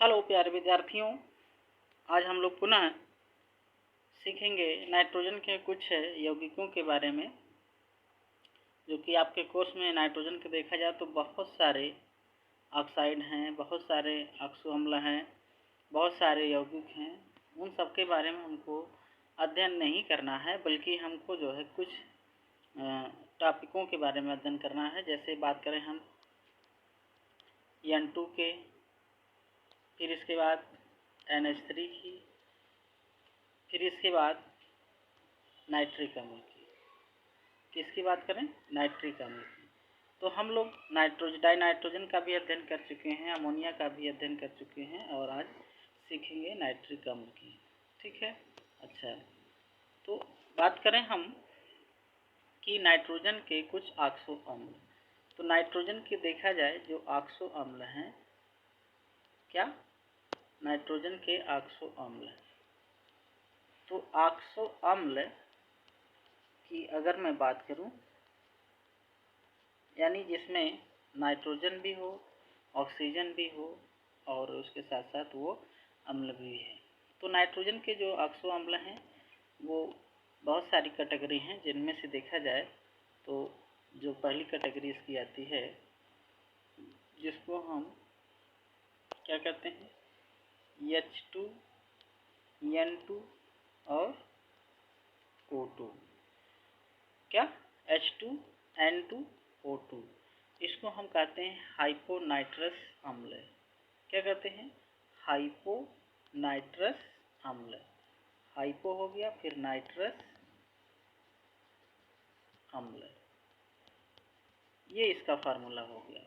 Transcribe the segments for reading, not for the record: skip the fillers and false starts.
Hello प्यारे विद्यार्थियों, आज हम लोग पुनः सीखेंगे नाइट्रोजन के कुछ यौगिकों के बारे में, जो कि आपके कोर्स में नाइट्रोजन के देखा जाए तो बहुत सारे ऑक्साइड हैं, बहुत सारे ऑक्सो अम्ल हैं, बहुत सारे यौगिक हैं। उन सब के बारे में हमको अध्ययन नहीं करना है, बल्कि हमको जो है कुछ टॉपिकों के बारे में अध्ययन करना है। जैसे बात करें हम N2 के, फिर इसके बाद NH3 की, फिर इसके बाद नाइट्रिक अम्ल की। किसकी बात करें? नाइट्रिक अम्ल की। तो हम लोग डाई नाइट्रोजन का भी अध्ययन कर चुके हैं, अमोनिया का भी अध्ययन कर चुके हैं, और आज सीखेंगे नाइट्रिक अम्ल की। ठीक है। अच्छा, तो बात करें हम कि नाइट्रोजन के कुछ ऑक्सो अम्ल। तो नाइट्रोजन की देखा जाए जो ऑक्सो अम्ल हैं, क्या नाइट्रोजन के ऑक्सो अम्ल। तो ऑक्सो अम्ल की अगर मैं बात करूं, यानी जिसमें नाइट्रोजन भी हो, ऑक्सीजन भी हो, और उसके साथ साथ वो अम्ल भी है। तो नाइट्रोजन के जो ऑक्सो अम्ल हैं वो बहुत सारी कैटेगरी हैं, जिनमें से देखा जाए तो जो पहली कैटेगरी इसकी आती है, जिसको हम क्या कहते हैं, H2, N2 और O2। क्या? H2N2O2। इसको हम कहते हैं हाइपोनाइट्रस अम्ल। क्या कहते हैं? हाइपोनाइट्रस अम्ल। हाइपो हो गया, फिर नाइट्रस अम्ल, ये इसका फार्मूला हो गया।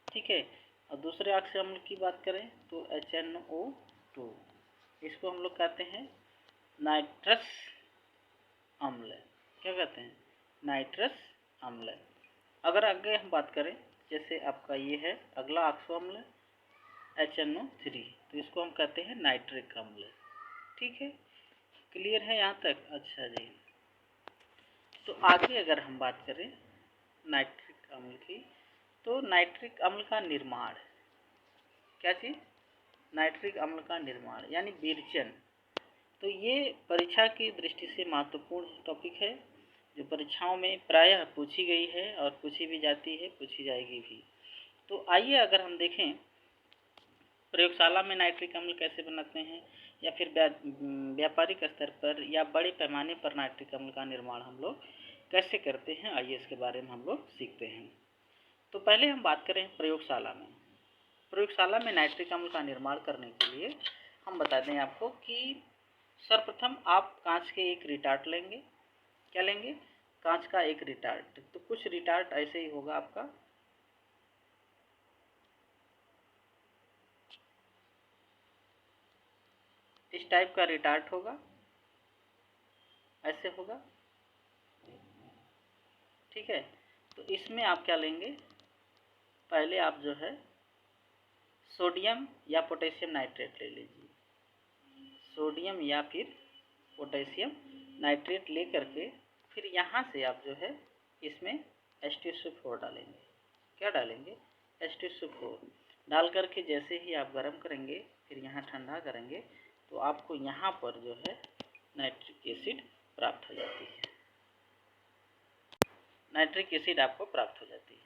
ठीक है। और दूसरे ऑक्सो अम्ल की बात करें तो HNO2। इसको हम लोग कहते हैं नाइट्रस अम्ल। क्या कहते हैं? नाइट्रस अम्ल। अगर आगे हम बात करें, जैसे आपका ये है अगला ऑक्सो अम्ल HNO3, तो इसको हम कहते हैं नाइट्रिक अम्ल। ठीक है, क्लियर है यहाँ तक? अच्छा जी। तो आगे अगर हम बात करें नाइट्रिक अम्ल की, तो नाइट्रिक अम्ल का निर्माण, क्या चीज़? नाइट्रिक अम्ल का निर्माण यानी विरचन। तो ये परीक्षा की दृष्टि से महत्वपूर्ण टॉपिक है, जो परीक्षाओं में प्रायः पूछी गई है और पूछी भी जाती है, पूछी जाएगी भी। तो आइए अगर हम देखें प्रयोगशाला में नाइट्रिक अम्ल कैसे बनाते हैं, या फिर व्यापारिक स्तर पर या बड़े पैमाने पर नाइट्रिक अम्ल का निर्माण हम लोग कैसे करते हैं, आइए इसके बारे में हम लोग सीखते हैं। तो पहले हम बात करें प्रयोगशाला में। प्रयोगशाला में नाइट्रिक अम्ल का निर्माण करने के लिए हम बता दें आपको कि सर्वप्रथम आप कांच के एक रिटार्ट लेंगे। क्या लेंगे? कांच का एक रिटार्ट। तो कुछ रिटार्ट ऐसे ही होगा आपका, इस टाइप का रिटार्ट होगा, ऐसे होगा। ठीक है। तो इसमें आप क्या लेंगे? पहले आप जो है सोडियम या पोटेशियम नाइट्रेट ले लीजिए। सोडियम या फिर पोटेशियम नाइट्रेट ले करके फिर यहाँ से आप जो है इसमें H2SO4 डालेंगे। क्या डालेंगे? H2SO4 डाल करके जैसे ही आप गर्म करेंगे, फिर यहाँ ठंडा करेंगे, तो आपको यहाँ पर जो है नाइट्रिक एसिड प्राप्त हो जाती है। नाइट्रिक एसिड आपको प्राप्त हो जाती है।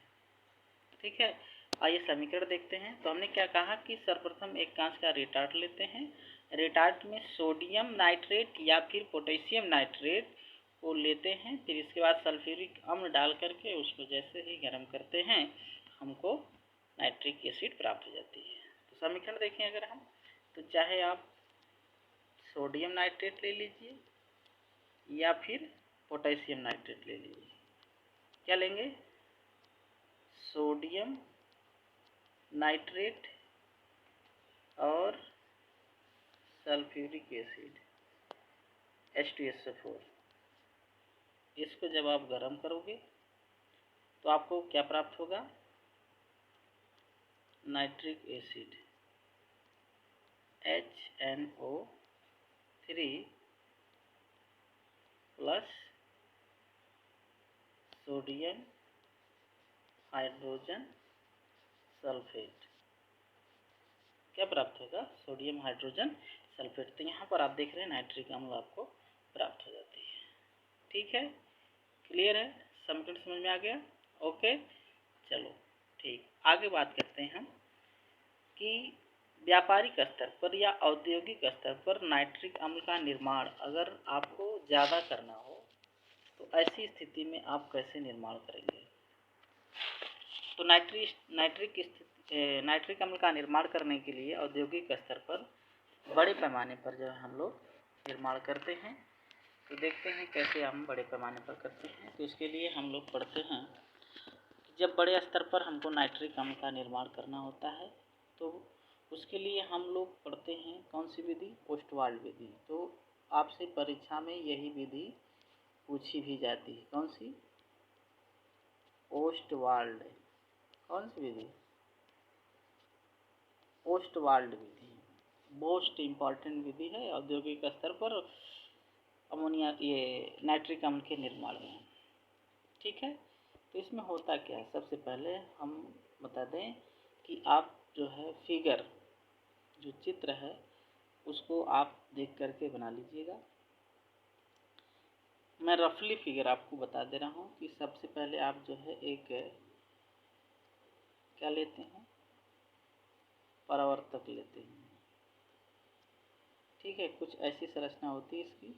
ठीक है। आइए समीकरण देखते हैं। तो हमने क्या कहा कि सर्वप्रथम एक कांच का रिटार्ट लेते हैं। रिटार्ट में सोडियम नाइट्रेट या फिर पोटेशियम नाइट्रेट को लेते हैं, फिर इसके बाद सल्फ्यूरिक अम्ल डाल करके उसको जैसे ही गर्म करते हैं, हमको नाइट्रिक एसिड प्राप्त हो जाती है। तो समीकरण देखें अगर हम, तो चाहे आप सोडियम नाइट्रेट ले लीजिए या फिर पोटेशियम नाइट्रेट ले लीजिए। क्या लेंगे? सोडियम नाइट्रेट और सल्फ्यूरिक एसिड H2SO4। इसको जब आप गर्म करोगे तो आपको क्या प्राप्त होगा? Nitric acid HNO3 plus sodium hydrogen sulphate. क्या प्राप्त होगा, सोडियम हाइड्रोजन सल्फेट। तो यहाँ पर आप देख रहे हैं नाइट्रिक अम्ल आपको प्राप्त हो जाती है। ठीक है, क्लियर है, समीकरण समझ में आ गया। ओके, चलो ठीक, आगे बात करते हैं हम कि व्यापारिक स्तर पर या औद्योगिक स्तर पर नाइट्रिक अम्ल का निर्माण अगर आपको ज़्यादा करना हो तो ऐसी स्थिति में आप कैसे निर्माण करेंगे। तो नाइट्रिक अम्ल का निर्माण करने के लिए औद्योगिक स्तर पर बड़े पैमाने पर जो हम लोग निर्माण करते हैं, तो देखते हैं कैसे हम बड़े पैमाने पर करते हैं। तो इसके लिए हम लोग पढ़ते हैं कि जब बड़े स्तर पर हमको नाइट्रिक अम्ल का निर्माण करना होता है तो उसके लिए हम लोग पढ़ते हैं कौन सी विधि, ओस्टवाल्ड विधि। तो आपसे परीक्षा में यही विधि पूछी भी जाती है, कौन सी, ओस्टवाल्ड। कौन सी विधि, ओस्टवाल्ड विधि, मोस्ट इम्पॉर्टेंट विधि है औद्योगिक स्तर पर अमोनिया ये नाइट्रिक अम्ल के निर्माण में। ठीक है, तो इसमें होता क्या है, सबसे पहले हम बता दें कि आप जो है फिगर, जो चित्र है उसको आप देख करके बना लीजिएगा। मैं रफली फिगर आपको बता दे रहा हूँ कि सबसे पहले आप जो है एक क्या लेते हैं, परावर्तक लेते हैं। ठीक है, कुछ ऐसी संरचना होती है इसकी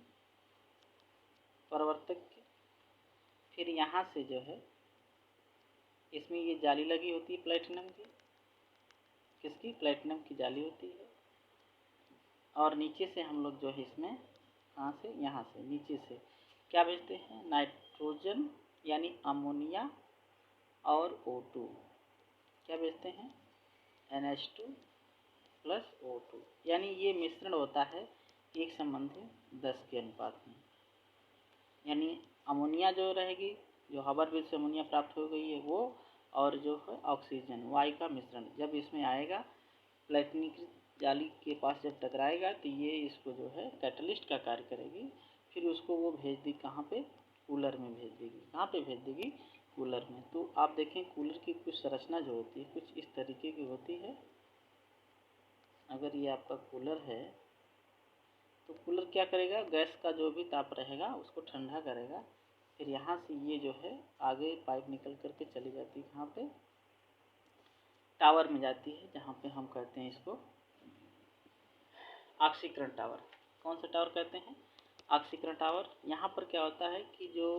परावर्तक की। फिर यहाँ से जो है इसमें ये जाली लगी होती है प्लेटिनम की, किसकी, प्लेटिनम की जाली होती है। और नीचे से हम लोग जो है इसमें कहाँ से, यहाँ से नीचे से क्या भेजते हैं, नाइट्रोजन यानी अमोनिया और O2 क्या भेजते हैं, NH2 प्लस O2, यानी ये मिश्रण होता है 1:10 के अनुपात में। यानी अमोनिया जो रहेगी, जो हवा बीज से अमोनिया प्राप्त हो गई है वो, और जो है ऑक्सीजन वायु का मिश्रण जब इसमें आएगा प्लेटिनिक जाली के पास जब टकराएगा तो ये इसको जो है कैटलिस्ट का कार्य करेगी। फिर उसको वो भेज दी कहाँ पे, कूलर में भेज देगी। कहाँ पे भेज देगी, कूलर में। तो आप देखें कूलर की कुछ संरचना जो होती है कुछ इस तरीके की होती है। अगर ये आपका कूलर है तो कूलर क्या करेगा, गैस का जो भी ताप रहेगा उसको ठंडा करेगा। फिर यहाँ से ये जो है आगे पाइप निकल करके चली जाती है कहाँ पे, टावर में जाती है, जहाँ पे हम कहते हैं इसको ऑक्सीकरण टावर। कौन सा टावर कहते हैं, ऑक्सीकरण टावर। यहाँ पर क्या होता है कि जो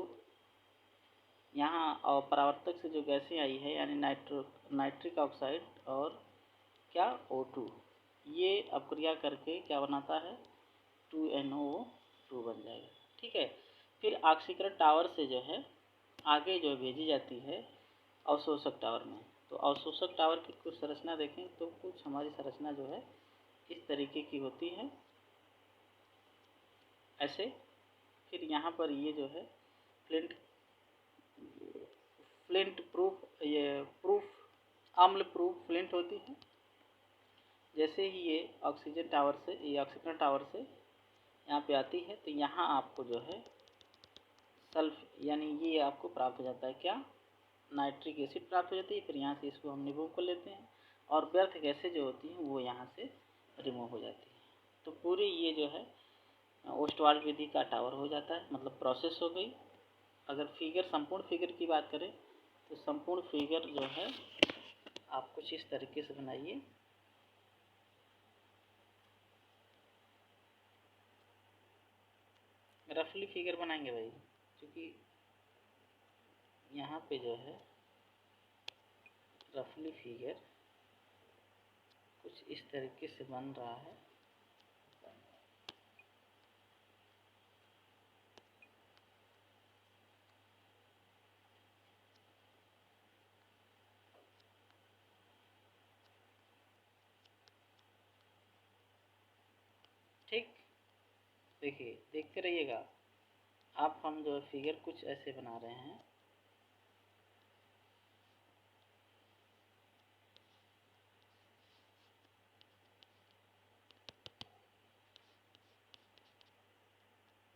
यहाँ परावर्तक से जो गैसें आई है यानी नाइट्रिक ऑक्साइड और क्या O2, ये अपक्रिया करके क्या बनाता है, 2NO2 बन जाएगा। ठीक है, फिर ऑक्सीकरण टावर से जो है आगे जो भेजी जाती है अवशोषक टावर में। तो अवशोषक टावर की कुछ संरचना देखें तो कुछ हमारी संरचना जो है इस तरीके की होती है, ऐसे। फिर यहाँ पर ये जो है फ्लिंट प्रूफ, ये प्रूफ अम्ल प्रूफ फ्लिंट होती है। जैसे ही ये ऑक्सीजन टावर से, ये ऑक्सीजन टावर से यहाँ पे आती है तो यहाँ आपको जो है सल्फ यानी ये आपको प्राप्त हो जाता है क्या, नाइट्रिक एसिड प्राप्त हो जाती है। फिर यहाँ से इसको हम रिमूव कर लेते हैं और व्यर्थ गैसें जो होती हैं वो यहाँ से रिमूव हो जाती है। तो पूरी ये जो है ओस्टवाल्ड विधि का टावर हो जाता है, मतलब प्रोसेस हो गई। अगर फिगर, संपूर्ण फिगर की बात करें तो संपूर्ण फिगर जो है आप कुछ इस तरीके से बनाइए। रफली फिगर बनाएंगे भाई, क्योंकि यहाँ पे जो है रफली फिगर कुछ इस तरीके से बन रहा है। ठीक, देखिए देखते रहिएगा आप, हम जो फिगर कुछ ऐसे बना रहे हैं।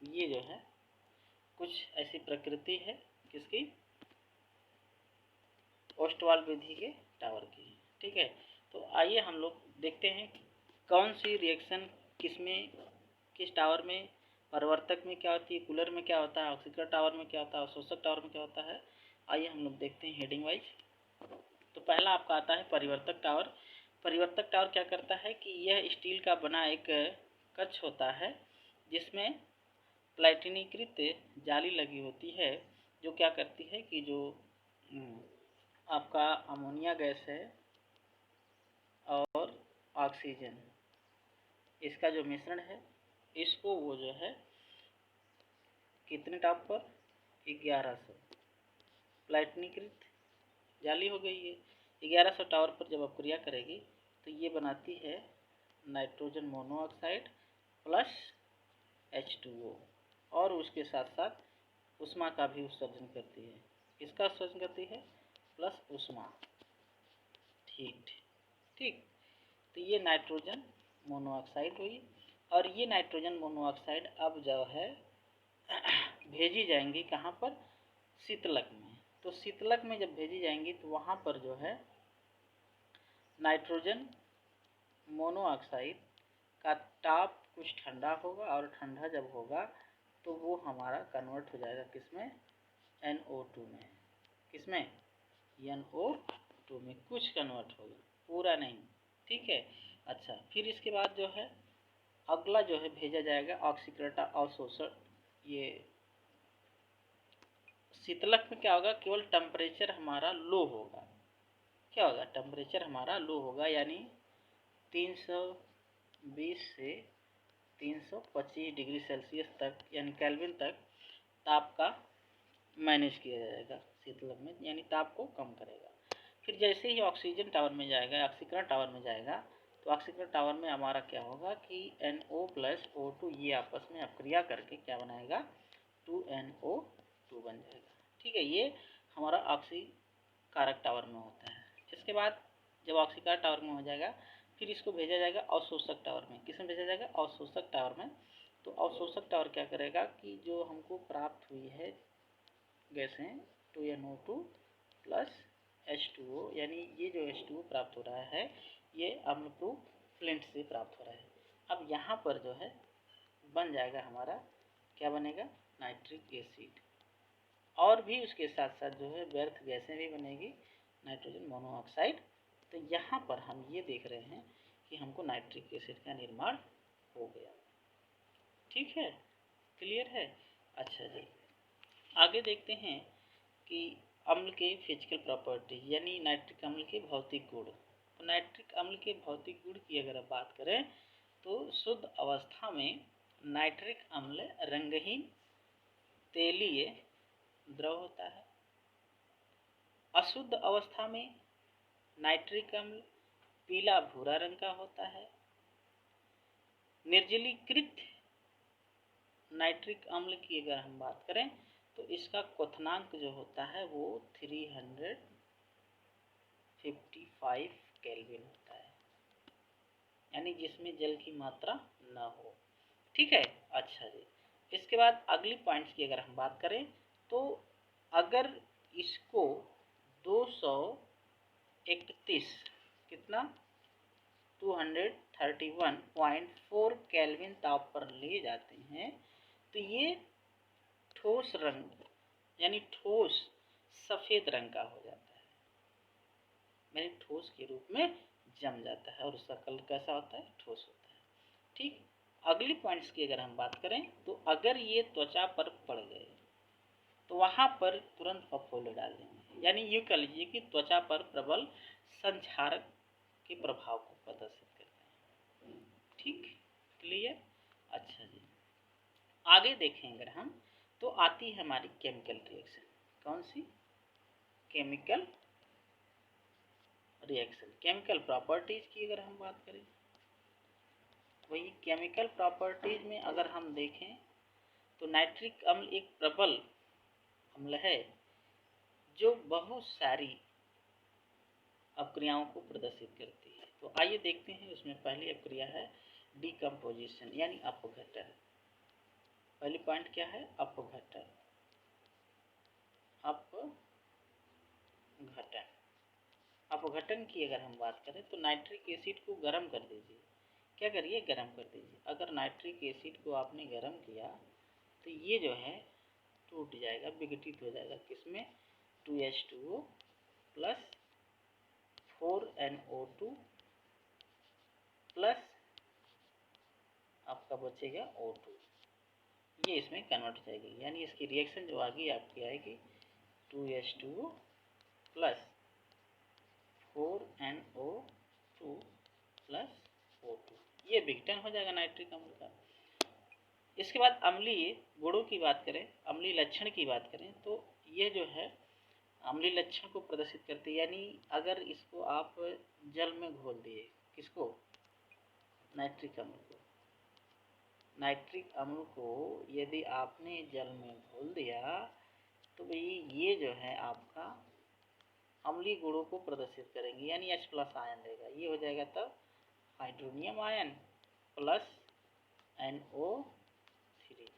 ये जो है कुछ ऐसी प्रकृति है किसकी, ओस्टवाल्ड विधि के टावर की। ठीक है, तो आइए हम लोग देखते हैं कौन सी रिएक्शन किसमें, किस टावर में, परिवर्तक में क्या होती है, कूलर में क्या होता है, ऑक्सीकरण टावर में क्या होता है, अवशोषक टावर में क्या होता है। आइए हम लोग देखते हैं हेडिंग वाइज। तो पहला आपका आता है परिवर्तक टावर। परिवर्तक टावर क्या करता है कि यह स्टील का बना एक कक्ष होता है जिसमें प्लैटिनीकृत जाली लगी होती है, जो क्या करती है कि जो आपका अमोनिया गैस है और ऑक्सीजन, इसका जो मिश्रण है, इसको वो जो है कितने टाप पर, 1100 प्लैटिनीकृत जाली हो गई है। 1100 टावर पर जब अपक्रिया करेगी तो ये बनाती है नाइट्रोजन मोनोऑक्साइड प्लस H2O, और उसके साथ साथ उष्मा का भी उत्सर्जन करती है। किसका उत्सर्जन करती है, प्लस उष्मा। ठीक ठीक। तो ये नाइट्रोजन मोनोऑक्साइड हुई, और ये नाइट्रोजन मोनोऑक्साइड अब जो है भेजी जाएंगी कहाँ पर, शीतलक में। तो शीतलक में जब भेजी जाएंगी तो वहाँ पर जो है नाइट्रोजन मोनोऑक्साइड का ताप कुछ ठंडा होगा, और ठंडा जब होगा तो वो हमारा कन्वर्ट हो जाएगा किसमें, NO2 में। किसमें, NO2 में कुछ कन्वर्ट होगा, पूरा नहीं। ठीक है। अच्छा, फिर इसके बाद जो है अगला जो है भेजा जाएगा ऑक्सीकरण अवशोषण। ये शीतलक में क्या होगा, केवल टेम्परेचर हमारा लो होगा। क्या होगा, टेम्परेचर हमारा लो होगा, यानी 320 से 325 डिग्री सेल्सियस तक, यानी केल्विन तक ताप का मैनेज किया जाएगा शीतलक में, यानी ताप को कम करेगा। फिर जैसे ही ऑक्सीजन टावर में जाएगा, ऑक्सीकरण टावर में जाएगा, तो ऑक्सीकरण टावर में हमारा क्या होगा कि NO प्लस O2 ये आपस में अपक्रिया करके क्या बनाएगा, 2NO2 बन जाएगा। ठीक है, ये हमारा ऑक्सीकारक टावर में होता है। इसके बाद जब ऑक्सीकारक टावर में हो जाएगा, फिर इसको भेजा जाएगा अवशोषक टावर में। किसमें भेजा जाएगा, अवशोषक टावर में। तो अवशोषक टावर क्या करेगा कि जो हमको प्राप्त हुई है गैसें 2NO2 प्लस H2O, यानी ये जो H2O प्राप्त हो रहा है ये अम्लप्रूफ फ्लिंट से प्राप्त हो रहा है। अब यहाँ पर जो है बन जाएगा हमारा, क्या बनेगा, नाइट्रिक एसिड। और भी उसके साथ साथ जो है व्यर्थ गैसें भी बनेगी, नाइट्रोजन मोनोऑक्साइड। तो यहाँ पर हम ये देख रहे हैं कि हमको नाइट्रिक एसिड का निर्माण हो गया। ठीक है, क्लियर है। अच्छा जी, आगे देखते हैं कि अम्ल के फिजिकल प्रॉपर्टी, यानी नाइट्रिक अम्ल के भौतिक गुण। तो नाइट्रिक अम्ल के भौतिक गुण की अगर आप बात करें तो शुद्ध अवस्था में नाइट्रिक अम्ल रंगहीन तेलीय द्रव होता है। अशुद्ध अवस्था में नाइट्रिक अम्ल पीला भूरा रंग का होता है। निर्जलीकृत नाइट्रिक अम्ल की अगर हम बात करें तो इसका क्वथनांक जो होता है वो 355 केल्विन होता है, यानी जिसमें जल की मात्रा न हो। ठीक है। अच्छा जी, इसके बाद अगली पॉइंट्स की अगर हम बात करें तो अगर इसको 231 कितना 231.4 केल्विन ताप पर ले जाते हैं तो ये ठोस रंग, यानी ठोस सफ़ेद रंग का हो जाता है, यानी ठोस के रूप में जम जाता है, और उसका कलर कैसा होता है, ठोस होता है। ठीक। अगली पॉइंट्स की अगर हम बात करें तो अगर ये त्वचा पर पड़ गए तो वहाँ पर तुरंत फफोले डाल देंगे, यानी ये कह लीजिए कि त्वचा पर प्रबल संक्षारक के प्रभाव को प्रदर्शित करते हैं। ठीक, क्लियर। अच्छा जी, आगे देखें अगर हम तो आती है हमारी केमिकल रिएक्शन। कौन सी, केमिकल रिएक्शन। केमिकल प्रॉपर्टीज की अगर हम बात करें, वही केमिकल प्रॉपर्टीज में अगर हम देखें तो नाइट्रिक अम्ल एक प्रबल अम्ल है जो बहुत सारी अपक्रियाओं को प्रदर्शित करती है। तो आइए देखते हैं, उसमें पहली अपक्रिया है डिकम्पोजिशन, यानी अपघटन। पहली पॉइंट क्या है, अपघटन। अपघटन की अगर हम बात करें तो नाइट्रिक एसिड को गर्म कर दीजिए, क्या करिए, गर्म कर दीजिए। अगर नाइट्रिक एसिड को आपने गर्म किया तो ये जो है टूट जाएगा, विघटित हो जाएगा किसमें, 2H2O प्लस 4NO2 प्लस आपका बचेगा O2, ये इसमें कन्वर्ट हो जाएगी। यानी इसकी रिएक्शन जो आगे आपकी आएगी 2H2O plus 4NO2 plus O2, ये विघटन हो जाएगा नाइट्रिक अम्ल का। इसके बाद अम्लीय गुणों की बात करें, अम्लीय लक्षण की बात करें तो ये जो है अम्लीय लक्षण को प्रदर्शित करते हैं। यानी अगर इसको आप जल में घोल दिए, किसको, नाइट्रिक अम्ल को, नाइट्रिक अम्ल को यदि आपने जल में घोल दिया तो भाई ये जो है आपका अम्लीय गुणों को प्रदर्शित करेंगे, यानी H+ आयन देगा। ये हो जाएगा तब हाइड्रोनियम आयन प्लस NO3,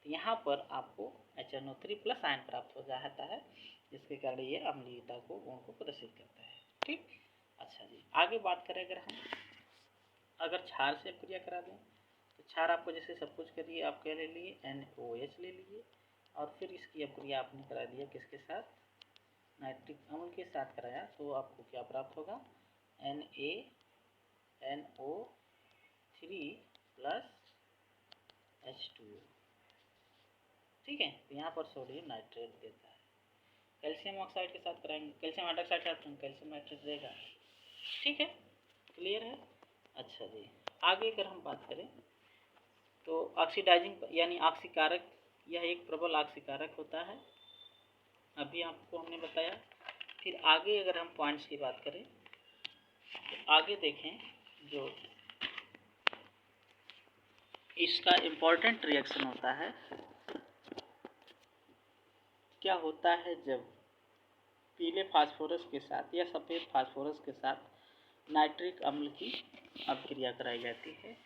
तो यहाँ पर आपको HNO3 प्लस आयन प्राप्त हो जाता है, जिसके कारण ये अम्लीयता को गुण को प्रदर्शित करता है। ठीक, अच्छा जी, आगे बात करें अगर क्षार से क्रिया करा दें तो क्षार आपको जैसे सब कुछ करिए, आप क्या ले लिए, NOH ले लीजिए, और फिर इसकी अपक्रिया आपने करा दिया किसके साथ, नाइट्रिक अम्ल के साथ कराया, तो आपको क्या प्राप्त होगा, NaNO3 प्लस H2O। ठीक है, तो यहाँ पर सोडियम नाइट्रेट देता है। कैल्शियम ऑक्साइड के साथ कराएंगे, कैल्शियम हाइड्रोक्साइड के साथ कैल्शियम नाइट्रेट देगा। ठीक है, क्लियर है। अच्छा जी, आगे अगर हम बात करें तो ऑक्सीडाइजिंग यानी ऑक्सीकारक, यह एक प्रबल ऑक्सीकारक होता है, अभी आपको हमने बताया। फिर आगे अगर हम पॉइंट्स की बात करें तो आगे देखें, जो इसका इम्पोर्टेंट रिएक्शन होता है, क्या होता है जब पीले फास्फोरस के साथ या सफ़ेद फास्फोरस के साथ नाइट्रिक अम्ल की अपक्रिया कराई जाती है,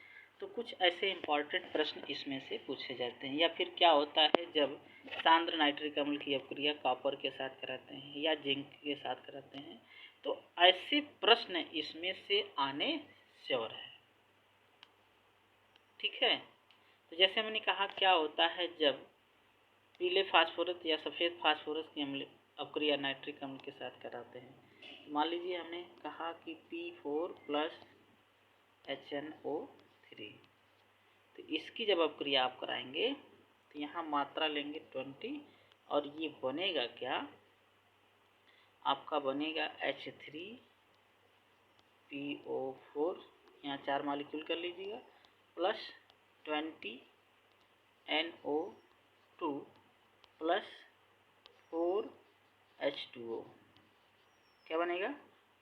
तो कुछ ऐसे इम्पॉर्टेंट प्रश्न इसमें से पूछे जाते हैं। या फिर क्या होता है जब सांद्र नाइट्रिक अम्ल की अपक्रिया कॉपर के साथ कराते हैं या जिंक के साथ कराते हैं, तो ऐसे प्रश्न इसमें से आने श्योर है। ठीक है, तो जैसे मैंने कहा क्या होता है जब पीले फास्फोरस या सफ़ेद फास्फोरस की अम्ल अपक्रिया नाइट्रिक अम्ल के साथ कराते हैं, मान लीजिए हमने कहा कि P4 प्लस HNO3, तो इसकी जब अपक्रिया आप कराएंगे तो यहाँ मात्रा लेंगे 20, और ये बनेगा क्या, आपका बनेगा H3PO4, यहाँ 4 मॉलिक्यूल कर लीजिएगा, प्लस 20 NO2 प्लस 4H2O, क्या बनेगा,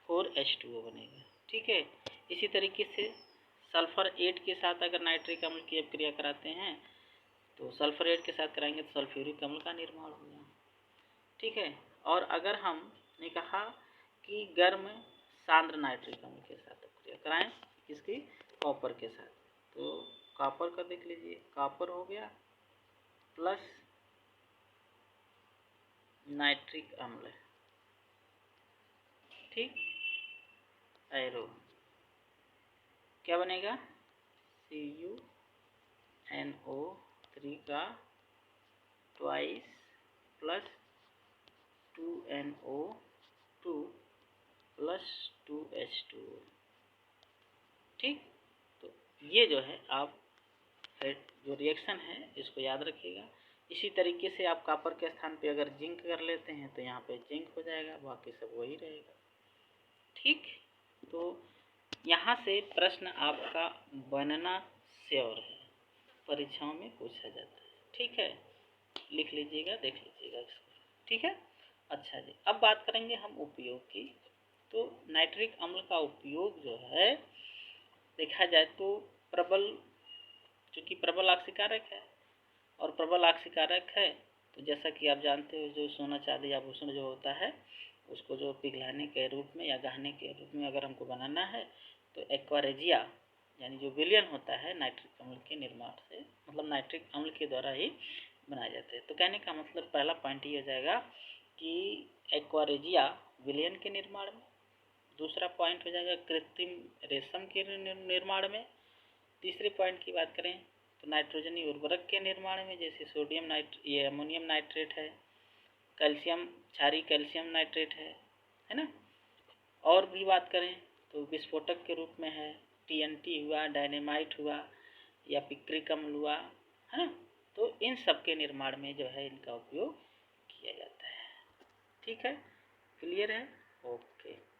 4H2O बनेगा। ठीक है, इसी तरीके से सल्फर 8 के साथ अगर नाइट्रिक अम्ल की अपक्रिया कराते हैं तो सल्फर 8 के साथ कराएंगे तो सल्फ्यूरिक अम्ल का निर्माण होगा। ठीक है, और अगर हमने कहा कि गर्म सांद्र नाइट्रिक अम्ल के साथ अपक्रिया कराएं, किसकी, कॉपर के साथ, तो कॉपर का देख लीजिए, कॉपर हो गया प्लस नाइट्रिक अम्ल, ठीक, एरो, क्या बनेगा, CuNO3 का twice plus 2NO2 plus 2H2O। ठीक, तो ये जो है आप जो रिएक्शन है इसको याद रखिएगा। इसी तरीके से आप कॉपर के स्थान पे अगर जिंक कर लेते हैं तो यहाँ पे जिंक हो जाएगा, बाकी सब वही रहेगा। ठीक, तो यहाँ से प्रश्न आपका बनना श्योर है, परीक्षाओं में पूछा जाता है। ठीक है, लिख लीजिएगा, देख लीजिएगा इसको। ठीक है, अच्छा जी, अब बात करेंगे हम उपयोग की। तो नाइट्रिक अम्ल का उपयोग जो है देखा जाए तो प्रबल, चूँकि प्रबल ऑक्सीकारक है और प्रबल ऑक्सीकारक है तो जैसा कि आप जानते हो जो सोना चांदी आभूषण जो होता है उसको जो पिघलाने के रूप में या गहने के रूप में अगर हमको बनाना है तो एक्वा रेजिया यानी जो विलयन होता है नाइट्रिक अम्ल के निर्माण से, मतलब नाइट्रिक अम्ल के द्वारा ही बनाए जाते हैं। तो कहने का मतलब पहला पॉइंट ये हो जाएगा कि एक्वा रेजिया विलयन के निर्माण में, दूसरा पॉइंट हो जाएगा कृत्रिम रेशम के निर्माण में, तीसरे पॉइंट की बात करें तो नाइट्रोजनी उर्वरक के निर्माण में, जैसे ये अमोनियम नाइट्रेट है, कैल्शियम क्षारीय कैल्शियम नाइट्रेट है ना। और भी बात करें तो विस्फोटक के रूप में है, TNT हुआ, डायनेमाइट हुआ या पिक्रिक अम्ल हुआ, है ना। तो इन सब के निर्माण में जो है इनका उपयोग किया जाता है। ठीक है, क्लियर है? ओके।